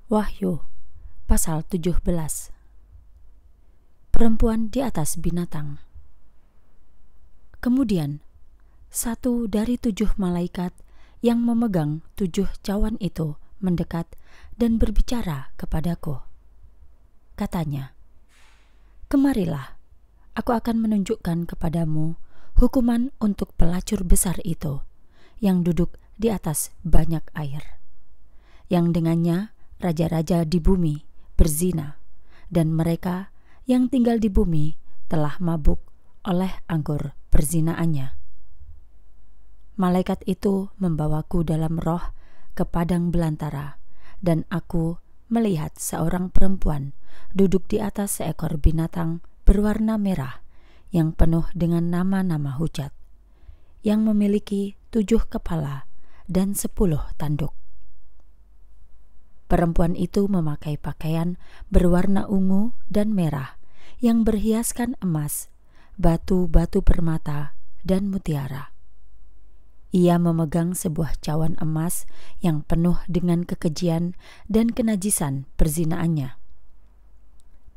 Wahyu pasal 17. Perempuan di atas binatang. Kemudian satu dari 7 malaikat yang memegang 7 cawan itu mendekat dan berbicara kepadaku. Katanya, "Kemarilah, aku akan menunjukkan kepadamu hukuman untuk pelacur besar itu, yang duduk di atas banyak air, yang dengannya raja-raja di bumi berzina, dan mereka yang tinggal di bumi telah mabuk oleh anggur perzinaannya." Malaikat itu membawaku dalam roh ke padang belantara, dan aku melihat seorang perempuan duduk di atas seekor binatang berwarna merah yang penuh dengan nama-nama hujat, yang memiliki 7 kepala dan 10 tanduk. Perempuan itu memakai pakaian berwarna ungu dan merah yang berhiaskan emas, batu-batu permata, dan mutiara. Ia memegang sebuah cawan emas yang penuh dengan kekejian dan kenajisan perzinaannya.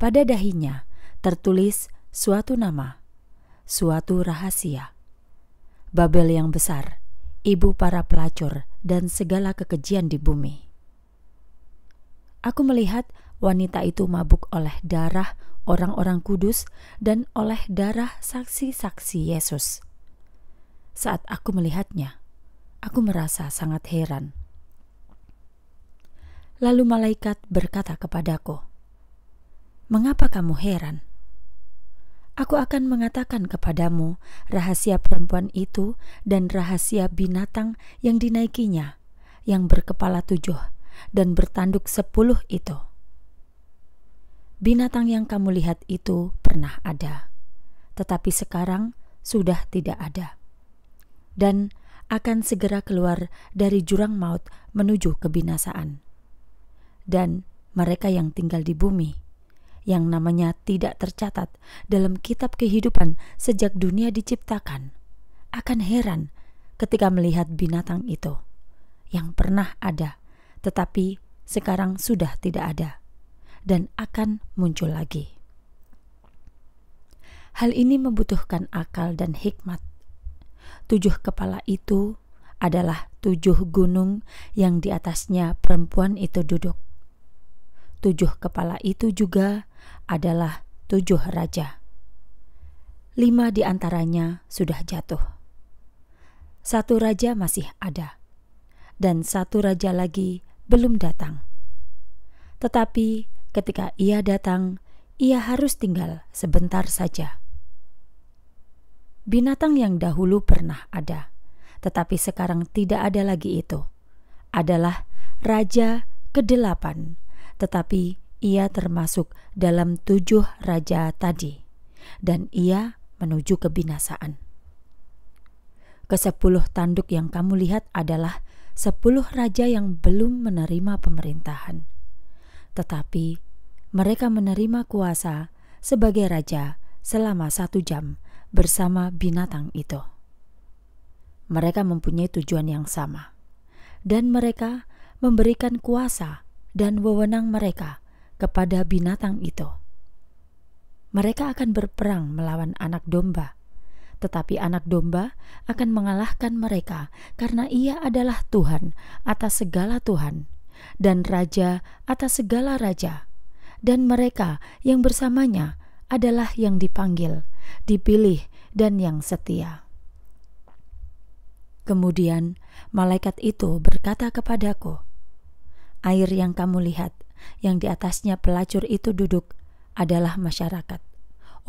Pada dahinya tertulis suatu nama, suatu rahasia. Babel yang besar, ibu para pelacur dan segala kekejian di bumi. Aku melihat wanita itu mabuk oleh darah orang-orang kudus dan oleh darah saksi-saksi Yesus. Saat aku melihatnya, aku merasa sangat heran. Lalu malaikat berkata kepadaku, "Mengapa kamu heran? Aku akan mengatakan kepadamu rahasia perempuan itu dan rahasia binatang yang dinaikinya, yang berkepala 7 dan bertanduk 10 itu. Binatang yang kamu lihat itu pernah ada, tetapi sekarang sudah tidak ada, dan akan segera keluar dari jurang maut menuju kebinasaan. Dan mereka yang tinggal di bumi, yang namanya tidak tercatat dalam kitab kehidupan sejak dunia diciptakan, akan heran ketika melihat binatang itu, yang pernah ada, tetapi sekarang sudah tidak ada, dan akan muncul lagi. Hal ini membutuhkan akal dan hikmat. 7 kepala itu adalah 7 gunung yang di atasnya perempuan itu duduk. 7 kepala itu juga adalah 7 raja. 5 di antaranya sudah jatuh. 1 raja masih ada, dan 1 raja lagi belum datang. Tetapi ketika ia datang, ia harus tinggal sebentar saja. Binatang yang dahulu pernah ada, tetapi sekarang tidak ada lagi itu, adalah raja ke-8, tetapi ia termasuk dalam 7 raja tadi, dan ia menuju kebinasaan. Ke-10 tanduk yang kamu lihat adalah 10 raja yang belum menerima pemerintahan, tetapi mereka menerima kuasa sebagai raja selama 1 jam bersama binatang itu. Mereka mempunyai tujuan yang sama, dan mereka memberikan kuasa dan wewenang mereka kepada binatang itu. Mereka akan berperang melawan anak domba, tetapi anak domba akan mengalahkan mereka karena ia adalah Tuhan atas segala Tuhan dan Raja atas segala raja, dan mereka yang bersamanya adalah yang dipanggil, dipilih, dan yang setia." Kemudian malaikat itu berkata kepadaku, "Air yang kamu lihat, yang di atasnya pelacur itu duduk, adalah masyarakat,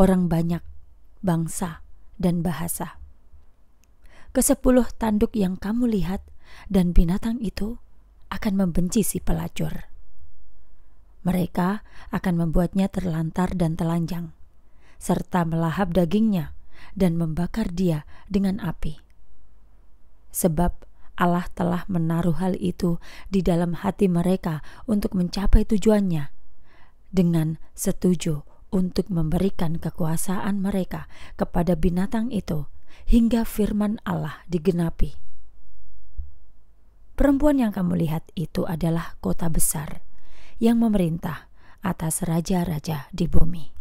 orang banyak, bangsa, dan bahasa. Ke-10 tanduk yang kamu lihat dan binatang itu akan membenci si pelacur. Mereka akan membuatnya terlantar dan telanjang, serta melahap dagingnya dan membakar dia dengan api. Sebab Allah telah menaruh hal itu di dalam hati mereka untuk mencapai tujuannya, dengan setuju untuk memberikan kekuasaan mereka kepada binatang itu hingga firman Allah digenapi. Perempuan yang kamu lihat itu adalah kota besar yang memerintah atas raja-raja di bumi.